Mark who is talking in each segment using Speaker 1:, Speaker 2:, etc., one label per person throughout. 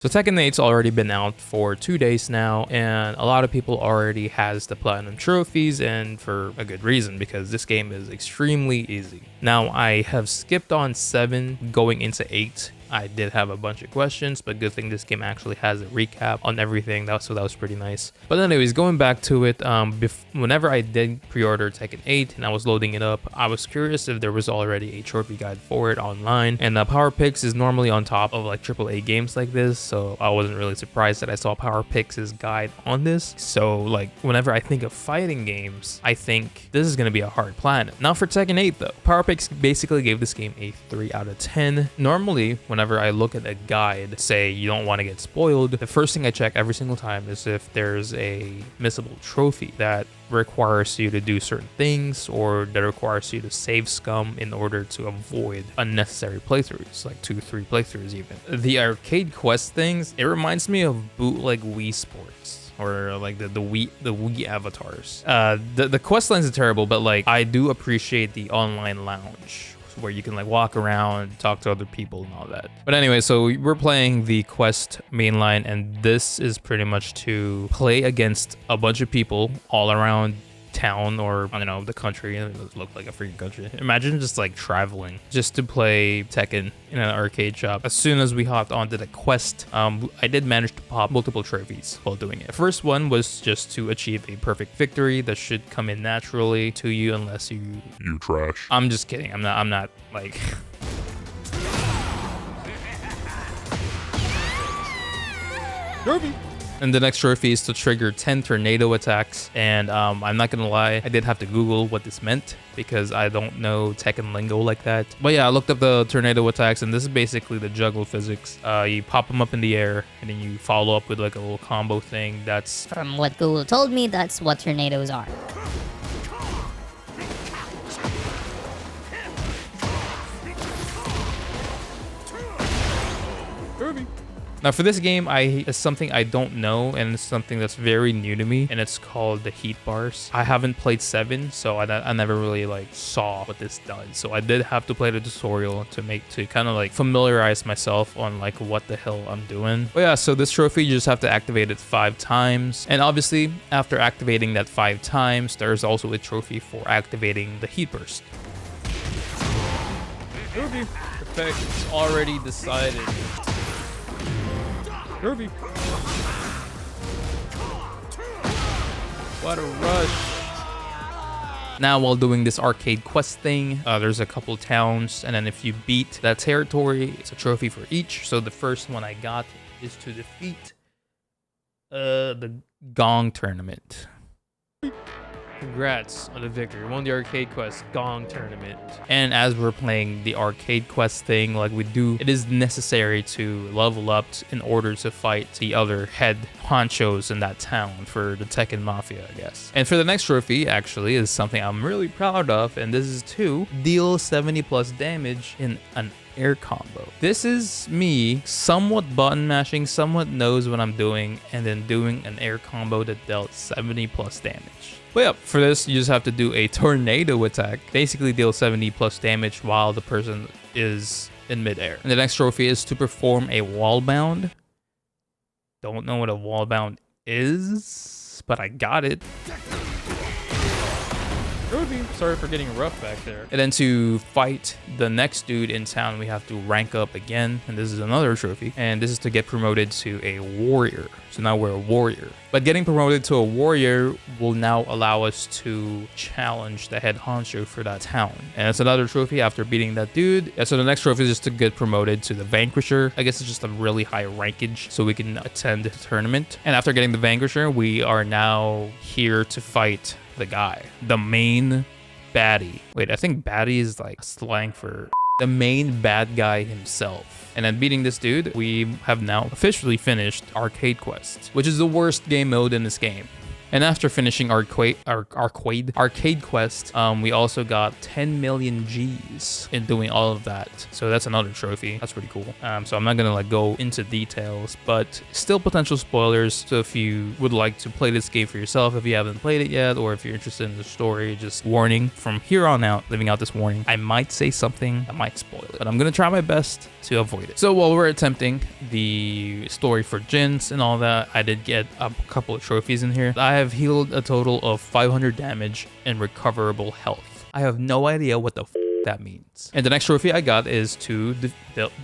Speaker 1: So Tekken 8's already been out for 2 days now, and a lot of people already has the platinum trophies, and for a good reason, because this game is extremely easy. Now, I have skipped on 7 going into 8. I did have a bunch of questions, but good thing this game actually has a recap on everything. So that was pretty nice. But anyways, going back to it, whenever I did pre-order Tekken 8 and I was loading it up, I was curious if there was already a trophy guide for it online. And Power Picks is normally on top of like AAA games like this, so I wasn't really surprised that I saw Power Picks' guide on this. So like whenever I think of fighting games, I think this is going to be a hard platinum. Now for Tekken 8 though, Power Picks basically gave this game a 3 out of 10. Normally, whenever I look at a guide, say you don't want to get spoiled, the first thing I check every single time is if there's a missable trophy that requires you to do certain things or that requires you to save scum in order to avoid unnecessary playthroughs, like 2-3 playthroughs even. The arcade quest things, it reminds me of bootleg Wii Sports, or like the Wii avatars. The quest lines are terrible, but like I do appreciate the online lounge where you can like walk around, talk to other people and all that. But anyway, so we're playing the quest mainline, and this is pretty much to play against a bunch of people all around town, or I don't know, the country. It does look like a freaking country. Imagine just like traveling just to play Tekken in an arcade shop. As soon as we hopped onto the quest, I did manage to pop multiple trophies while doing it. The first one was just to achieve a perfect victory that should come in naturally to you unless you
Speaker 2: trash.
Speaker 1: I'm just kidding. I'm not like
Speaker 2: Derby.
Speaker 1: And the next trophy is to trigger 10 tornado attacks. And I'm not gonna lie, I did have to Google what this meant because I don't know Tekken lingo like that. But yeah, I looked up the tornado attacks, and this is basically the juggle physics. You pop them up in the air, and then you follow up with like a little combo thing. That's
Speaker 3: From what Google told me, that's what tornadoes are.
Speaker 2: Derby.
Speaker 1: Now for this game, it's something I don't know, and it's something that's very new to me, and it's called the heat bars. I haven't played 7, so I never really like saw what this does. So I did have to play the tutorial to kind of like familiarize myself on like what the hell I'm doing. But yeah, so this trophy, you just have to activate it 5 times. And obviously, after activating that 5 times, there's also a trophy for activating the heat burst.
Speaker 2: Derby.
Speaker 1: Perfect, it's already decided.
Speaker 2: Derby.
Speaker 1: What a rush. Now, while doing this arcade quest thing, there's a couple towns, and then if you beat that territory, it's a trophy for each. So the first one I got is to defeat the Gong tournament. Congrats on the victory. Won the arcade quest Gong tournament. And as we're playing the arcade quest thing like we do, it is necessary to level up in order to fight the other head honchos in that town for the Tekken Mafia, I guess. And for the next trophy, actually, is something I'm really proud of, and this is to deal 70 plus damage in an air combo. This is me somewhat button mashing, somewhat knows what I'm doing, and then doing an air combo that dealt 70 plus damage. But yeah, for this, you just have to do a tornado attack, basically deal 70 plus damage while the person is in midair. And the next trophy is to perform a wall bound. Don't know what a wall bound is, but I got it. Sorry for getting rough back there. And then to fight the next dude in town, we have to rank up again. And this is another trophy. And this is to get promoted to a warrior. So now we're a warrior. But getting promoted to a warrior will now allow us to challenge the head honcho for that town. And it's another trophy after beating that dude. And so the next trophy is just to get promoted to the vanquisher. I guess it's just a really high rankage so we can attend the tournament. And after getting the vanquisher, we are now here to fight the guy, the main baddie. Wait, I think baddie is like slang for the main bad guy himself. And then beating this dude, we have now officially finished Arcade Quest, which is the worst game mode in this game. And after finishing arcade quest, we also got 10 million G's in doing all of that. So that's another trophy. That's pretty cool. So I'm not gonna like go into details, but still potential spoilers. So if you would like to play this game for yourself, if you haven't played it yet, or if you're interested in the story, just warning from here on out, leaving out this warning, I might say something that might spoil it, but I'm gonna try my best to avoid it. So while we're attempting the story for Jins and all that, I did get a couple of trophies in here. I have healed a total of 500 damage and recoverable health. I have no idea what the that means. And the next trophy I got is to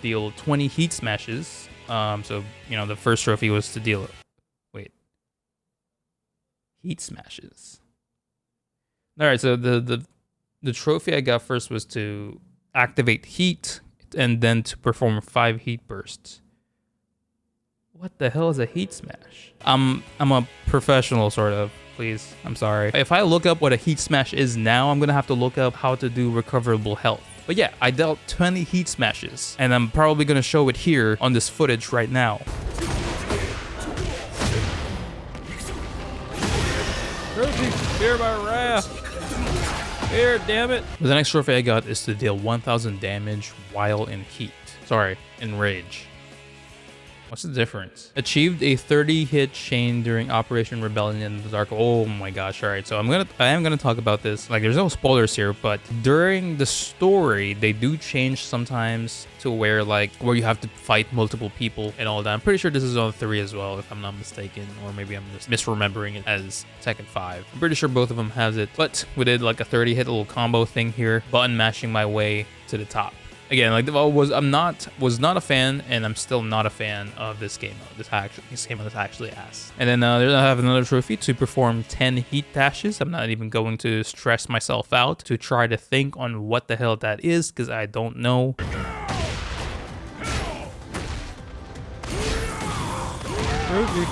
Speaker 1: deal 20 heat smashes. So, you know, the first trophy was to deal... Wait. Heat smashes. Alright, so the trophy I got first was to activate heat and then to perform 5 heat bursts. What the hell is a heat smash? I'm a professional, sort of. Please, I'm sorry. If I look up what a heat smash is now, I'm gonna have to look up how to do recoverable health. But yeah, I dealt 20 heat smashes, and I'm probably gonna show it here on this footage right now. Here my wrath. Here, damn it. The next trophy I got is to deal 1000 damage while in heat. Sorry, in rage. What's the difference? Achieved a 30-hit chain during Operation Rebellion in the Dark. Oh my gosh! All right, so I am gonna talk about this. Like, there's no spoilers here, but during the story, they do change sometimes to where you have to fight multiple people and all that. I'm pretty sure this is on 3 as well, if I'm not mistaken, or maybe I'm just misremembering it as Tekken 5. I'm pretty sure both of them has it, but we did like a 30-hit little combo thing here, button mashing my way to the top. Again, like was not a fan, and I'm still not a fan of this game mode. This game mode is actually ass. And then I have another trophy to perform 10 heat dashes. I'm not even going to stress myself out to try to think on what the hell that is, because I don't know. Trophy.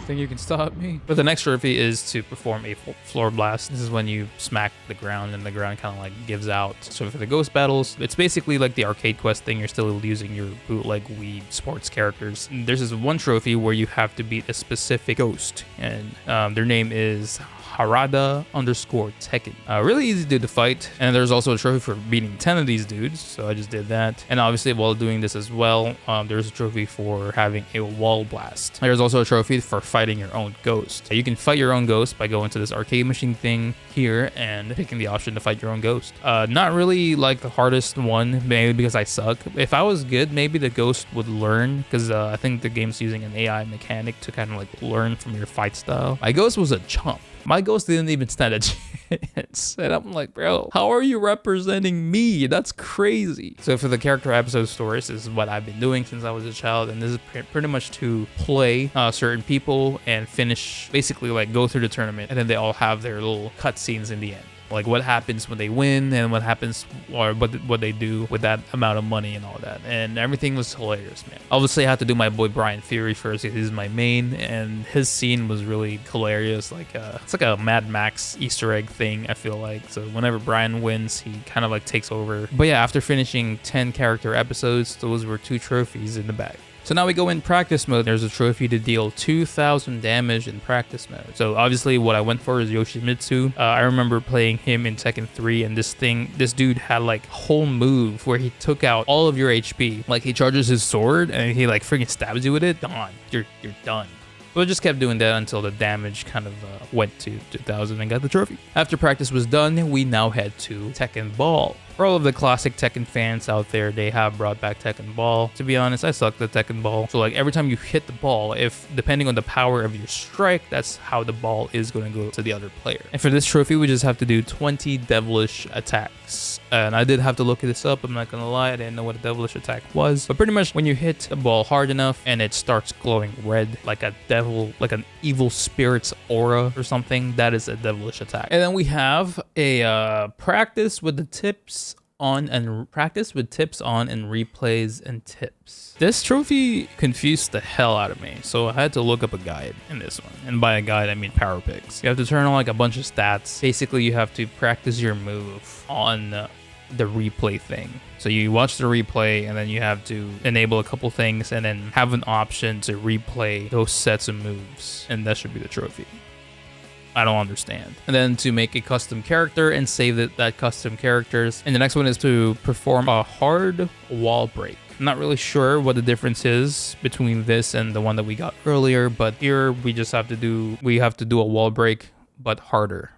Speaker 1: Think you can stop me? But the next trophy is to perform a floor blast. This is when you smack the ground and the ground kind of like gives out. So for the ghost battles, it's basically like the arcade quest thing. You're still using your bootleg Wii sports characters. And there's this one trophy where you have to beat a specific ghost, and their name is Harada_Tekken. Really easy dude to fight. And there's also a trophy for beating 10 of these dudes, so I just did that. And obviously while doing this as well, there's a trophy for having a wall blast. There's also a trophy for fighting your own ghost. You can fight your own ghost by going to this arcade machine thing here and picking the option to fight your own ghost. Not really like the hardest one, maybe because I suck. If I was good, maybe the ghost would learn, because I think the game's using an AI mechanic to kind of like learn from your fight style. My ghost was a chump. My ghost didn't even stand a chance. And I'm like, bro, how are you representing me? That's crazy. So for the character episode stories, this is what I've been doing since I was a child. And this is pretty much to play certain people and finish, basically like go through the tournament. And then they all have their little cutscenes in the end. Like what happens when they win and what happens or what they do with that amount of money and all that. And everything was hilarious, man. Obviously, I had to do my boy Brian Fury first. He's my main, and his scene was really hilarious. Like it's like a Mad Max Easter egg thing, I feel like. So whenever Brian wins, he kind of like takes over. But yeah, after finishing 10 character episodes, those were 2 trophies in the bag. So now we go in practice mode. There's a trophy to deal 2,000 damage in practice mode. So obviously what I went for is Yoshimitsu. I remember playing him in Tekken 3, and this dude had like a whole move where he took out all of your HP. Like he charges his sword and he like freaking stabs you with it. Gone. You're done. So I just kept doing that until the damage kind of went to 2,000 and got the trophy. After practice was done, we now head to Tekken Ball. For all of the classic Tekken fans out there, they have brought back Tekken Ball. To be honest, I suck at Tekken Ball. So like every time you hit the ball, if depending on the power of your strike, that's how the ball is going to go to the other player. And for this trophy, we just have to do 20 devilish attacks. And I did have to look this up. I'm not going to lie, I didn't know what a devilish attack was. But pretty much when you hit the ball hard enough and it starts glowing red like a devil, like an evil spirit's aura or something, that is a devilish attack. And then we have a practice with tips on and replays and tips. This trophy confused the hell out of me, so I had to look up a guide in this one. And by a guide, I mean power picks. You have to turn on like a bunch of stats. Basically, you have to practice your move on the replay thing. So you watch the replay and then you have to enable a couple things and then have an option to replay those sets of moves. And that should be the trophy. I don't understand. And then to make a custom character and save that custom characters. And the next one is to perform a hard wall break. I'm not really sure what the difference is between this and the one that we got earlier, but here we just have to do a wall break, but harder.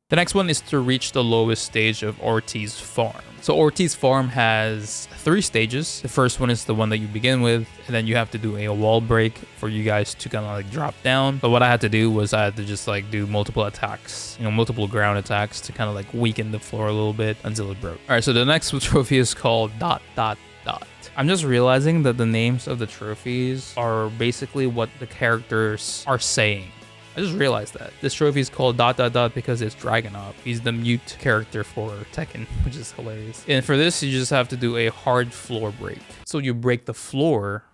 Speaker 1: The next one is to reach the lowest stage of Ortiz Farm. So Ortiz Farm has 3 stages. The first one is the one that you begin with, and then you have to do a wall break for you guys to kind of like drop down. But what I had to do was I had to just like do multiple attacks, multiple ground attacks to kind of like weaken the floor a little bit until it broke. All right, so the next trophy is called ... I'm just realizing that the names of the trophies are basically what the characters are saying. I just realized that. This trophy is called ... because it's Dragunov. He's the mute character for Tekken, which is hilarious. And for this, you just have to do a hard floor break. So you break the floor,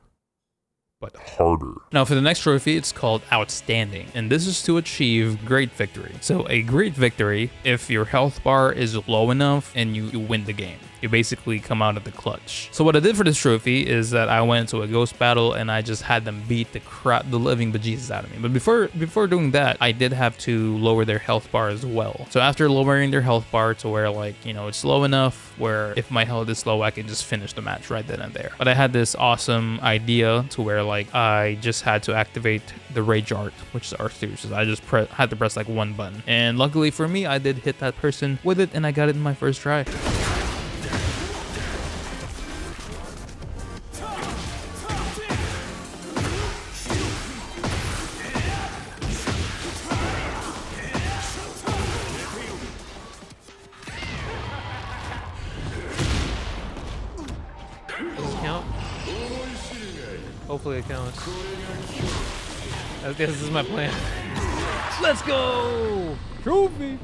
Speaker 1: but harder. Now for the next trophy, it's called Outstanding, and this is to achieve Great Victory. So a Great Victory, if your health bar is low enough and you win the game. You basically come out of the clutch. So what I did for this trophy is that I went to a ghost battle and I just had them beat the living bejesus out of me. But before doing that, I did have to lower their health bar as well. So after lowering their health bar to where it's low enough where if my health is low, I can just finish the match right then and there. But I had this awesome idea to where I just had to activate the Rage Art, which is R2. So I just had to press like one button. And luckily for me, I did hit that person with it and I got it in my first try.
Speaker 4: Does it count? Hopefully it counts. This is my plan. Let's go! Trophy!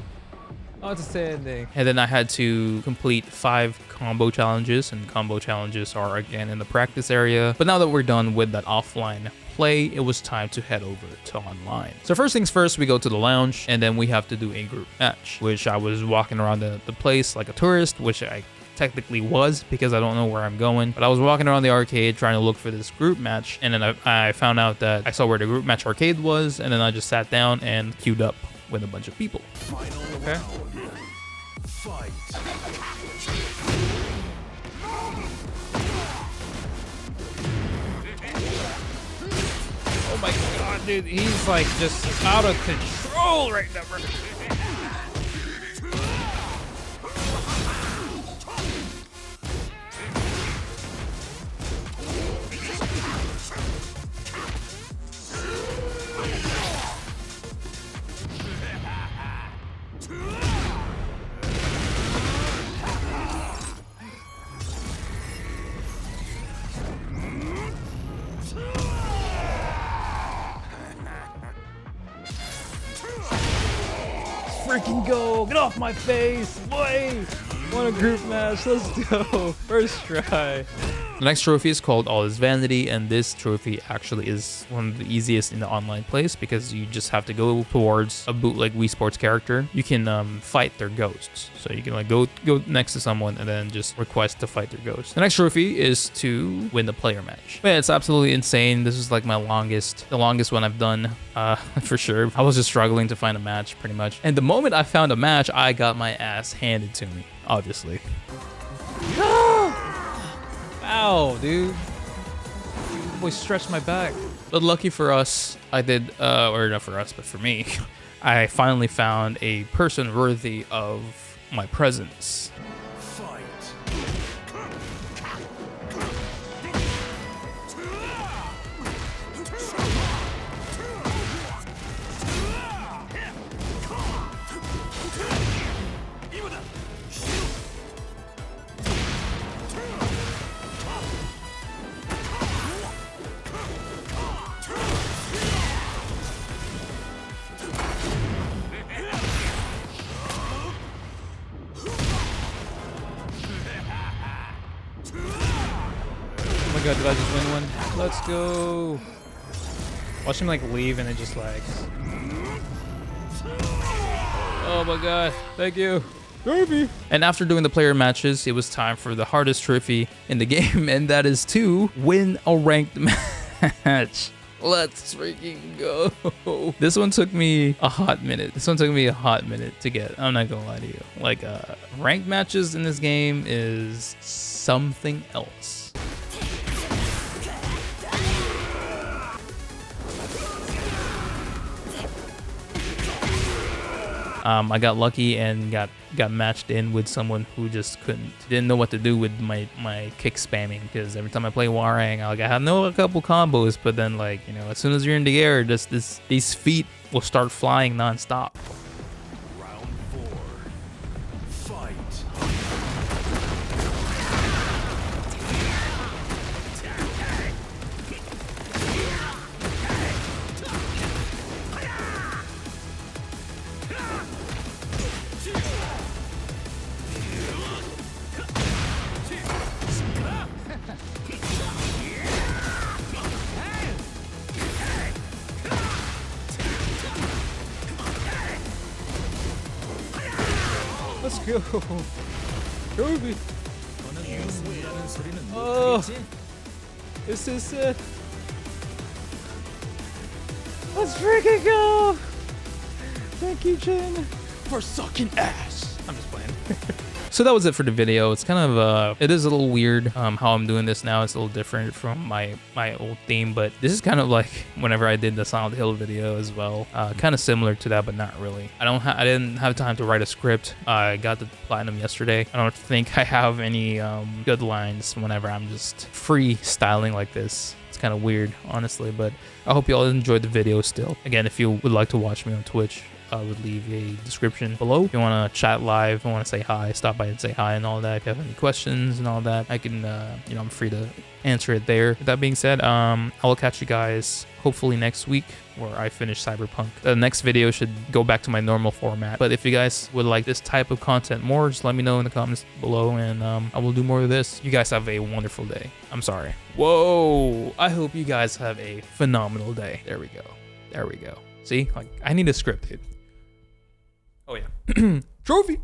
Speaker 4: Outstanding.
Speaker 1: And then I had to complete 5 combo challenges, and combo challenges are again in the practice area. But now that we're done with that offline play, it was time to head over to online. So first things first, we go to the lounge and then we have to do a group match, which I was walking around the place like a tourist, which I technically was because I don't know where I'm going. But I was walking around the arcade trying to look for this group match, and then I found out that I saw where the group match arcade was, and then I just sat down and queued up with a bunch of people.
Speaker 4: Okay.
Speaker 2: Fight.
Speaker 4: Oh my god, dude, he's like just out of control right now, bro. Freaking go! Get off my face! Boy! Want a group match? Let's go! First try.
Speaker 1: The next trophy is called All Is Vanity, and this trophy actually is one of the easiest in the online place because you just have to go towards a bootleg Wii Sports character. You can fight their ghosts, so you can like go next to someone and then just request to fight their ghost. The next trophy is to win the player match. But yeah, it's absolutely insane. This is like the longest one I've done for sure. I was just struggling to find a match pretty much, and the moment I found a match, I got my ass handed to me, obviously.
Speaker 4: Ow, dude. Boy, stretched my back.
Speaker 1: But lucky for us, I did, or not for us, but for me, I finally found a person worthy of my presence.
Speaker 2: Fight.
Speaker 4: Oh my god, did I just win one? Let's go. Watch him like leave and it just lags. Oh my god, thank you. Trophy.
Speaker 1: And after doing the player matches, it was time for the hardest trophy in the game, and that is to win a ranked match. Let's freaking go. This one took me a hot minute. To get. I'm not gonna lie to you. Like, ranked matches in this game is something else. I got lucky and got matched in with someone who just didn't know what to do with my kick spamming, because every time I play Warang, I know a couple combos, but then, like, you know, as soon as you're in the air, just these feet will start flying nonstop.
Speaker 2: Round 4. Fight.
Speaker 4: Let's go. Trophy. Oh, this is it. Let's freaking go. Thank you, Jin, for sucking ass. I'm just playing.
Speaker 1: So that was it for the video. It's kind of it is a little weird how I'm doing this now. It's a little different from my old theme, but this is kind of like whenever I did the Silent Hill video as well. Kind of similar to that, but not really. I didn't have time to write a script. I got the platinum yesterday. I don't think I have any good lines whenever I'm just freestyling like this. It's kind of weird, honestly, but I hope you all enjoyed the video still. Again, if you would like to watch me on Twitch, I would leave a description below. If you want to chat live, if you want to say hi, stop by and say hi and all that. If you have any questions and all that, I can, you know, I'm free to answer it there. With that being said, I will catch you guys hopefully next week where I finish Cyberpunk. The next video should go back to my normal format. But if you guys would like this type of content more, just let me know in the comments below, and I will do more of this. You guys have a wonderful day. I'm sorry. Whoa. I hope you guys have a phenomenal day. There we go. There we go. See, like, I need a script, dude. Oh yeah. Trophy.